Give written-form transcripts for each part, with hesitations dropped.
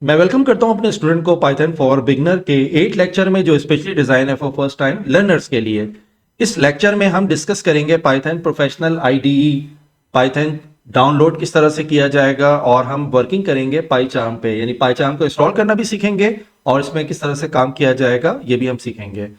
मैं वेलकम करता हूं अपने स्टूडेंट को पाइथन फॉर बिगनर के 8 लेक्चर में जो स्पेशली डिजाइन है फॉर फर्स्ट टाइम लर्नर्स के लिए। इस लेक्चर में हम डिस्कस करेंगे Python professional IDE, Python download किस तरह से किया जाएगा और हम वर्किंग करेंगे पाईचार्म पे, यानी पाईचार्म को इंस्टॉल करना भी सीखेंगे और इसमें किस तरह से काम किया जाएगा ये भी हम सीखेंगे।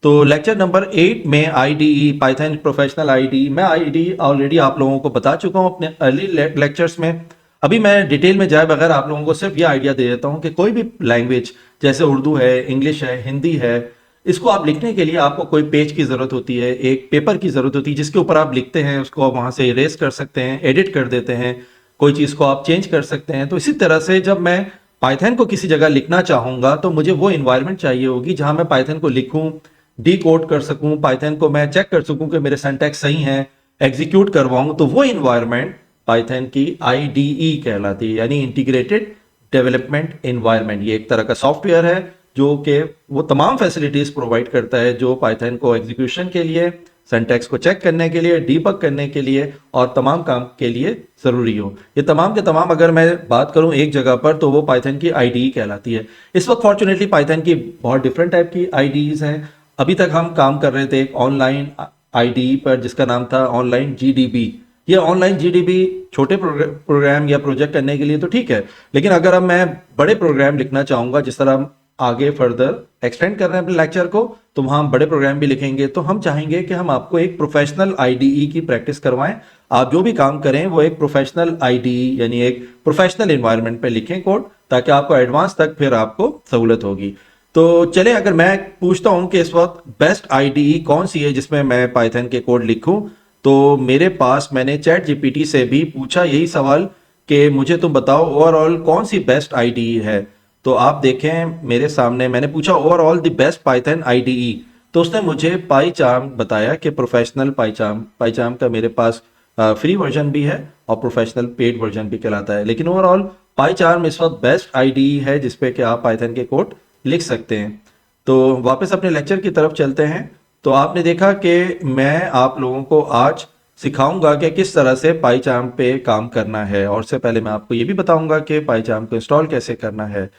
तो लेक्चर नंबर 8 में आईडीई, पाइथन प्रोफेशनल आईडीई, मैं आईडीई ऑलरेडी आप लोगों को बता चुका हूं अपने अर्ली लेक्चर्स में। अभी मैं डिटेल में जाए बगैर आप लोगों को सिर्फ ये आइडिया दे देता हूं कि कोई भी लैंग्वेज जैसे उर्दू है, इंग्लिश है, हिंदी है, इसको आप लिखने के लिए आपको कोई पेज की जरूरत होती है, एक पेपर की जरूरत होती है जिसके ऊपर आप लिखते हैं, उसको आप वहां से इरेज कर सकते हैं, एडिट कर देते हैं, कोई चीज को आप चेंज कर सकते हैं। तो इसी तरह से जब मैं पाइथन को किसी जगह लिखना चाहूंगा तो मुझे वो इन्वायरमेंट चाहिए होगी जहां मैं पाइथन को लिखूं, डी कोड कर सकूं, पाइथन को मैं चेक कर सकूं कि मेरे सिंटैक्स सही हैं, एग्जीक्यूट करवाऊं। तो वो इन्वायरमेंट पाइथन की आईडीई कहलाती है, यानी इंटीग्रेटेड डेवलपमेंट एनवायरनमेंट। ये एक तरह का सॉफ्टवेयर है जो कि वो तमाम फैसिलिटीज प्रोवाइड करता है जो पाइथन को एग्जीक्यूशन के लिए, सिंटैक्स को चेक करने के लिए, डीबग करने के लिए और तमाम काम के लिए जरूरी हो। ये तमाम के तमाम अगर मैं बात करूं एक जगह पर तो वो पाइथन की आईडीई कहलाती है। इस वक्त फॉर्चुनेटली पाइथन की बहुत डिफरेंट टाइप की आईडीईज हैं। अभी तक हम काम कर रहे थे एक ऑनलाइन आईडीई पर जिसका नाम था ऑनलाइन जीडीबी। ये ऑनलाइन जीडीबी छोटे प्रोग्राम या प्रोजेक्ट करने के लिए तो ठीक है, लेकिन अगर अब मैं बड़े प्रोग्राम लिखना चाहूंगा, जिस तरह हम आगे फर्दर एक्सटेंड कर रहे हैं अपने लेक्चर को, तो वहां हम बड़े प्रोग्राम भी लिखेंगे, तो हम चाहेंगे कि हम आपको एक प्रोफेशनल आईडीई की प्रैक्टिस करवाएं। आप जो भी काम करें वो एक प्रोफेशनल आईडीई यानी एक प्रोफेशनल एनवायरनमेंट पे लिखें कोड, ताकि आपको एडवांस तक फिर आपको सहूलत होगी। तो चले, अगर मैं पूछता हूं कि इस वक्त बेस्ट आईडीई कौन सी है जिसमें मैं पाइथन के कोड लिखूं, तो मेरे पास, मैंने चैट जीपीटी से भी पूछा यही सवाल कि मुझे तुम बताओ ओवरऑल कौन सी बेस्ट आईडीई है। तो आप देखें मेरे सामने मैंने पूछा overall the best Python IDE, तो उसने मुझे पाईचार्म बताया कि प्रोफेशनल पाईचार्म, पाईचार्म का मेरे पास फ्री वर्जन भी है और प्रोफेशनल पेड वर्जन भी कहलाता है, लेकिन ओवरऑल पाईचार्म इस वक्त बेस्ट आईडीई है जिसपे कि आप पाइथन के कोड लिख सकते हैं। तो वापस अपने लेक्चर की तरफ चलते हैं। तो आपने देखा कि मैं आप लोगों को आज सिखाऊंगा कि किस तरह से पाईचार्म पे काम करना है, और उससे पहले मैं आपको ये भी बताऊंगा कि पाईचार्म को इंस्टॉल कैसे करना है।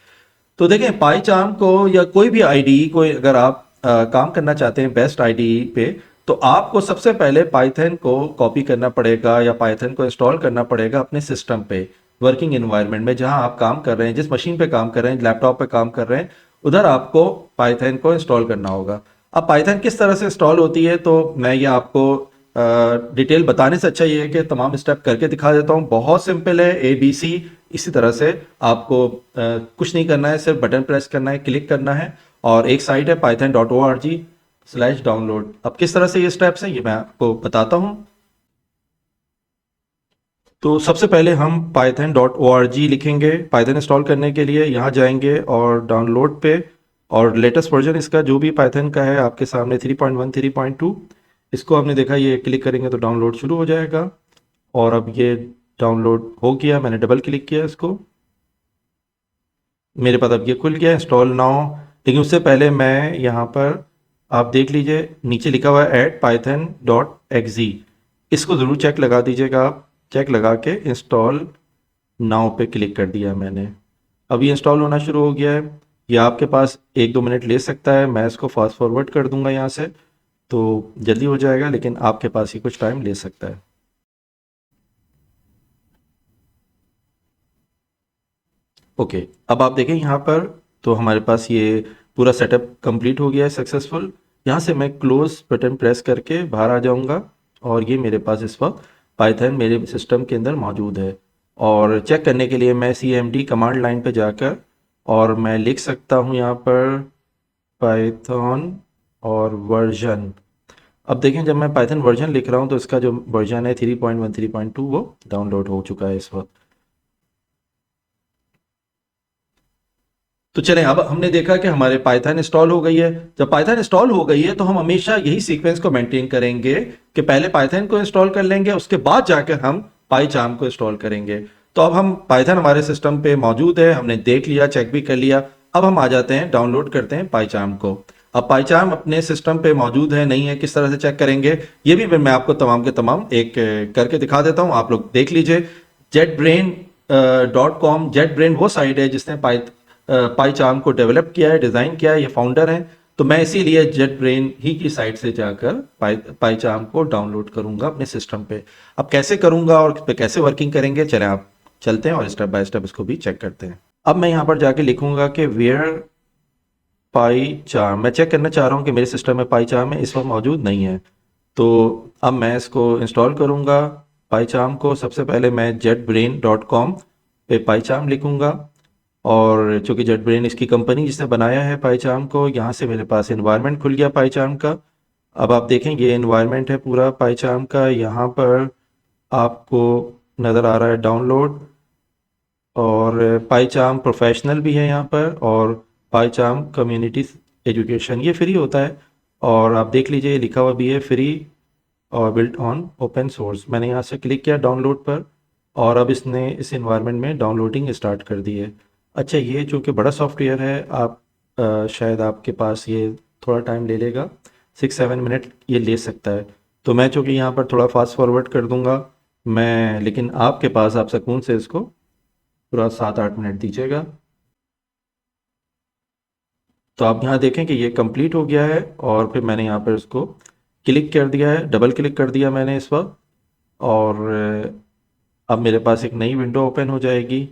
तो देखें, पाईचार्म को या कोई भी आईडीई को अगर आप काम करना चाहते हैं बेस्ट आईडीई पे, तो आपको सबसे पहले पाइथन को कॉपी करना पड़ेगा या पाइथन को इंस्टॉल करना पड़ेगा अपने सिस्टम पे, वर्किंग एनवायरनमेंट में जहां आप काम कर रहे हैं, जिस मशीन पे काम कर रहे हैं, लैपटॉप पे काम कर रहे हैं, उधर आपको पाइथन को इंस्टॉल करना होगा। अब पाइथन किस तरह से इंस्टॉल होती है तो मैं ये आपको डिटेल बताने से अच्छा ये है कि तमाम स्टेप करके दिखा देता हूँ। बहुत सिंपल है, ए बी सी, इसी तरह से आपको कुछ नहीं करना है, सिर्फ बटन प्रेस करना है, क्लिक करना है, और एक साइट है python.org/download। अब किस तरह से ये स्टेप्स हैं ये मैं आपको बताता हूँ। तो सबसे पहले हम python.org लिखेंगे पाइथन इंस्टॉल करने के लिए, यहाँ जाएंगे और डाउनलोड पे, और लेटेस्ट वर्जन इसका जो भी पाइथन का है आपके सामने 3.1 3.2, इसको आपने देखा, ये क्लिक करेंगे तो डाउनलोड शुरू हो जाएगा। और अब ये डाउनलोड हो गया, मैंने डबल क्लिक किया इसको, मेरे पास अब ये खुल गया इंस्टॉल नाउ। लेकिन उससे पहले मैं यहाँ पर, आप देख लीजिए नीचे लिखा हुआ है add-python.exe, इसको ज़रूर चेक लगा दीजिएगा आप। चेक लगा के इंस्टॉल नाउ पे क्लिक कर दिया मैंने। अब ये इंस्टॉल होना शुरू हो गया है। ये आपके पास 1-2 मिनट ले सकता है, मैं इसको फास्ट फॉरवर्ड कर दूंगा यहाँ से, तो जल्दी हो जाएगा, लेकिन आपके पास ही कुछ टाइम ले सकता है। ओके, अब आप देखें यहाँ पर, तो हमारे पास ये पूरा सेटअप कंप्लीट हो गया है सक्सेसफुल। यहाँ से मैं क्लोज बटन प्रेस करके बाहर आ जाऊँगा, और ये मेरे पास इस वक्त पाइथन मेरे सिस्टम के अंदर मौजूद है। और चेक करने के लिए मैं cmd कमांड लाइन पे जाकर, और मैं लिख सकता हूँ यहाँ पर पाइथन और वर्जन। अब देखें, जब मैं पाइथन वर्जन लिख रहा हूँ तो इसका जो वर्जन है 3.1 3.2 वो डाउनलोड हो चुका है इस वक्त। तो चलें, अब हमने देखा कि हमारे पाइथन इंस्टॉल हो गई है। जब पाइथन इंस्टॉल हो गई है तो हम हमेशा यही सीक्वेंस को मेंटेन करेंगे कि पहले पाइथन को इंस्टॉल कर लेंगे, उसके बाद जाकर हम पाईचार्म को इंस्टॉल करेंगे। तो अब हम, पाइथन हमारे सिस्टम पे मौजूद है, हमने देख लिया, चेक भी कर लिया। अब हम आ जाते हैं, डाउनलोड करते हैं पाईचार्म को। अब पाईचार्म अपने सिस्टम पे मौजूद है नहीं है, किस तरह से चेक करेंगे ये भी मैं आपको तमाम के तमाम एक करके दिखा देता हूँ, आप लोग देख लीजिए। Jet brain .com jet brain वो साइट है जिसने पाईचार्म को डेवलप किया है, डिज़ाइन किया है, ये फाउंडर हैं। तो मैं इसीलिए जेट ब्रेन ही की साइट से जाकर पाईचार्म को डाउनलोड करूंगा अपने सिस्टम पे। अब कैसे करूंगा और पे कैसे वर्किंग करेंगे, चलें आप चलते हैं और स्टेप बाय स्टेप इसको भी चेक करते हैं। अब मैं यहाँ पर जाके लिखूंगा कि वेयर पाईचार्म, मैं चेक करना चाह रहा हूँ कि मेरे सिस्टम में पाईचार्म है, इस वक्त मौजूद नहीं है। तो अब मैं इसको इंस्टॉल करूँगा पाईचार्म को। सबसे पहले मैं jetbrain.com पे पाईचार्म लिखूँगा, और चूंकि जेटब्रेन इसकी कंपनी जिसने बनाया है पाईचार्म को, यहाँ से मेरे पास इन्वायरमेंट खुल गया पाईचार्म का। अब आप देखें ये इन्वायरमेंट है पूरा पाईचार्म का, यहाँ पर आपको नज़र आ रहा है डाउनलोड, और पाईचार्म प्रोफेशनल भी है यहाँ पर, और पाईचार्म कम्युनिटी एजुकेशन, ये फ्री होता है। और आप देख लीजिए लिखा हुआ भी है फ्री और बिल्ट ऑन ओपन सोर्स। मैंने यहाँ से क्लिक किया डाउनलोड पर, और अब इसने इस इन्वायरमेंट में डाउनलोडिंग स्टार्ट कर दी है। अच्छा, ये चूँकि बड़ा सॉफ्टवेयर है, आप शायद आपके पास ये थोड़ा टाइम ले लेगा, 6-7 मिनट ये ले सकता है। तो मैं चूँकि यहाँ पर थोड़ा फास्ट फॉरवर्ड कर दूँगा मैं, लेकिन आपके पास आप सुकून से इसको पूरा 7-8 मिनट दीजिएगा। तो आप यहाँ देखें कि ये कंप्लीट हो गया है, और फिर मैंने यहाँ पर इसको क्लिक कर दिया है, डबल क्लिक कर दिया मैंने इस वक्त, और अब मेरे पास एक नई विंडो ओपन हो जाएगी।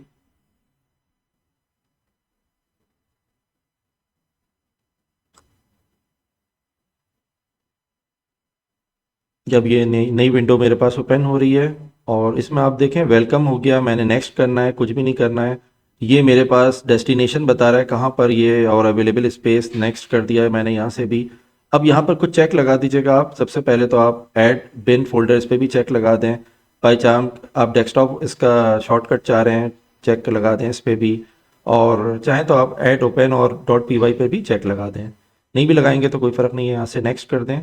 जब ये नई नई विंडो मेरे पास ओपन हो रही है, और इसमें आप देखें वेलकम हो गया, मैंने नेक्स्ट करना है, कुछ भी नहीं करना है। ये मेरे पास डेस्टिनेशन बता रहा है कहाँ पर ये, और अवेलेबल स्पेस नेक्स्ट कर दिया है मैंने यहाँ से भी। अब यहाँ पर कुछ चेक लगा दीजिएगा आप। सबसे पहले तो आप ऐड बिन फोल्डर, इस पर भी चेक लगा दें। बाई चांस आप डेस्कटॉप इसका शॉर्टकट चाह रहे हैं, चेक लगा दें इस पर भी। और चाहें तो आप ऐड ओपन और .py पे भी चेक लगा दें। नहीं भी लगाएंगे तो कोई फ़र्क नहीं है, यहाँ से नेक्स्ट कर दें।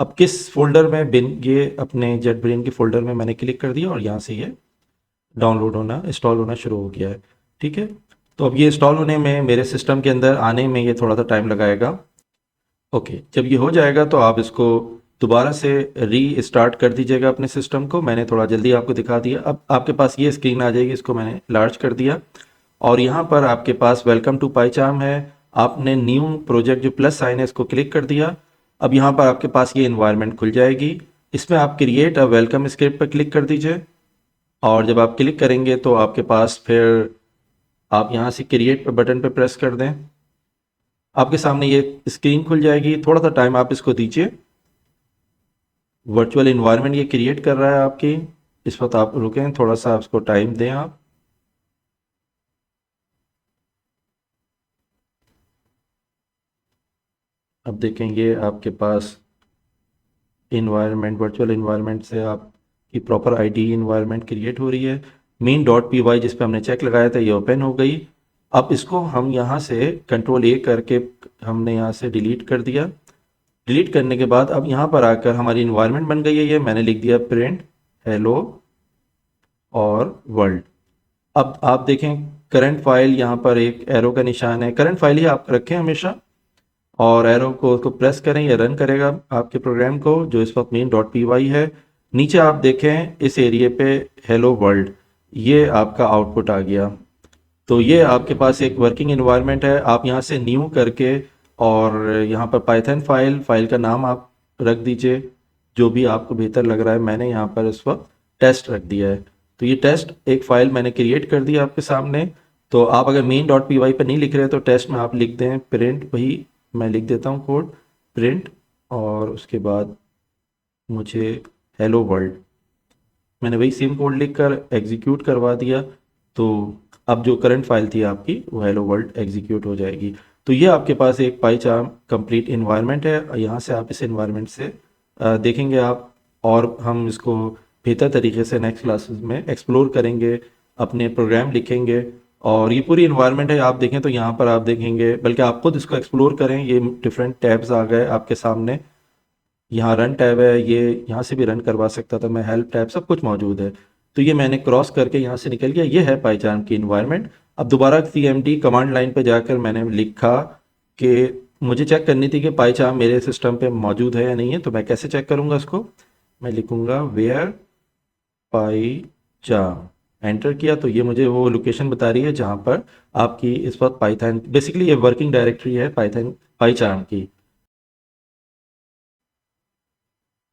अब किस फोल्डर में बिन, ये अपने जेट ब्रेन के फोल्डर में मैंने क्लिक कर दिया, और यहाँ से ये डाउनलोड होना, इंस्टॉल होना शुरू हो गया है। ठीक है, तो अब ये इंस्टॉल होने में, मेरे सिस्टम के अंदर आने में ये थोड़ा सा टाइम लगाएगा। ओके, जब ये हो जाएगा तो आप इसको दोबारा से री स्टार्ट कर दीजिएगा अपने सिस्टम को। मैंने थोड़ा जल्दी आपको दिखा दिया। अब आपके पास ये स्क्रीन आ जाएगी, इसको मैंने लार्ज कर दिया, और यहाँ पर आपके पास वेलकम टू पाईचार्म है। आपने न्यू प्रोजेक्ट जो प्लस साइन है इसको क्लिक कर दिया। अब यहाँ पर आपके पास ये इन्वायरमेंट खुल जाएगी। इसमें आप क्रिएट अ वेलकम स्क्रिप्ट पर क्लिक कर दीजिए, और जब आप क्लिक करेंगे तो आपके पास फिर आप यहाँ से क्रिएट पर बटन पर प्रेस कर दें। आपके सामने ये स्क्रीन खुल जाएगी। थोड़ा सा टाइम आप इसको दीजिए, वर्चुअल इन्वायरमेंट ये क्रिएट कर रहा है आपकी। इस वक्त आप रुकें, थोड़ा सा उसको टाइम दें आप। अब देखें ये आपके पास इन्वायरमेंट, वर्चुअल इन्वायरमेंट से आपकी प्रॉपर आईडी इन्वायरमेंट क्रिएट हो रही है। मेन .py जिस पे हमने चेक लगाया था ये ओपन हो गई। अब इसको हम यहाँ से कंट्रोल A करके हमने यहाँ से डिलीट कर दिया। डिलीट करने के बाद अब यहाँ पर आकर हमारी इन्वायरमेंट बन गई है, ये मैंने लिख दिया प्रिंट हेलो और वर्ल्ड। अब आप देखें करंट फाइल, यहाँ पर एक एरो का निशान है, करंट फाइल ही आप रखें हमेशा, और एरो को उसको प्रेस करें, या रन करेगा आपके प्रोग्राम को जो इस वक्त मेन .py है। नीचे आप देखें इस एरिए पे हेलो वर्ल्ड, ये आपका आउटपुट आ गया। तो ये आपके पास एक वर्किंग इन्वायरमेंट है। आप यहाँ से न्यू करके, और यहाँ पर पाइथन फाइल का नाम आप रख दीजिए जो भी आपको बेहतर लग रहा है। मैंने यहाँ पर इस वक्त टेस्ट रख दिया है। तो ये टेस्ट एक फ़ाइल मैंने क्रिएट कर दी आपके सामने। तो आप अगर मेन .py पर नहीं लिख रहे तो टेस्ट में आप लिख दें प्रिंट, वही मैं लिख देता हूँ कोड प्रिंट, और उसके बाद मुझे हेलो वर्ल्ड, मैंने वही सेम कोड लिख कर एग्जीक्यूट करवा दिया। तो अब जो करंट फाइल थी आपकी वो हेलो वर्ल्ड एग्जीक्यूट हो जाएगी। तो ये आपके पास एक पाईचार्म कंप्लीट इन्वायरमेंट है। यहाँ से आप इस इन्वायरमेंट से देखेंगे आप, और हम इसको बेहतर तरीके से नेक्स्ट क्लासेस में एक्सप्लोर करेंगे, अपने प्रोग्राम लिखेंगे। और ये पूरी इन्वायरमेंट है, आप देखें तो यहाँ पर आप देखेंगे, बल्कि आप खुद इसको एक्सप्लोर करें। ये डिफरेंट टैब्स आ गए आपके सामने। यहाँ रन टैब है, ये यहाँ से भी रन करवा सकता था मैं, हेल्प टैब, सब कुछ मौजूद है। तो ये मैंने क्रॉस करके यहाँ से निकल गया। ये है पाईचार्म की इन्वायरमेंट। अब दोबारा CMD कमांड लाइन पे जाकर मैंने लिखा कि मुझे चेक करनी थी कि पाईचार्म मेरे सिस्टम पे मौजूद है या नहीं है। तो मैं कैसे चेक करूँगा इसको, मैं लिखूँगा वेयर पाईचार्म, एंटर किया तो ये मुझे वो लोकेशन बता रही है जहाँ पर आपकी इस वक्त पाइथन, बेसिकली ये वर्किंग डायरेक्टरी है पाइथन पाईचार्म की।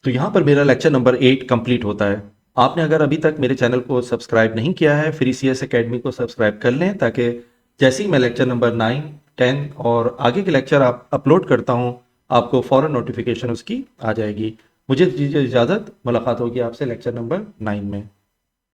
तो यहाँ पर मेरा लेक्चर नंबर 8 कंप्लीट होता है। आपने अगर अभी तक मेरे चैनल को सब्सक्राइब नहीं किया है, फ्री सी एस अकेडमी को सब्सक्राइब कर लें, ताकि जैसे ही मैं लेक्चर नंबर 9, 10 और आगे के लेक्चर आप अपलोड करता हूँ, आपको फ़ौरन नोटिफिकेशन उसकी आ जाएगी। मुझे दीजिए इजाज़त, मुलाकात होगी आपसे लेक्चर नंबर 9 में।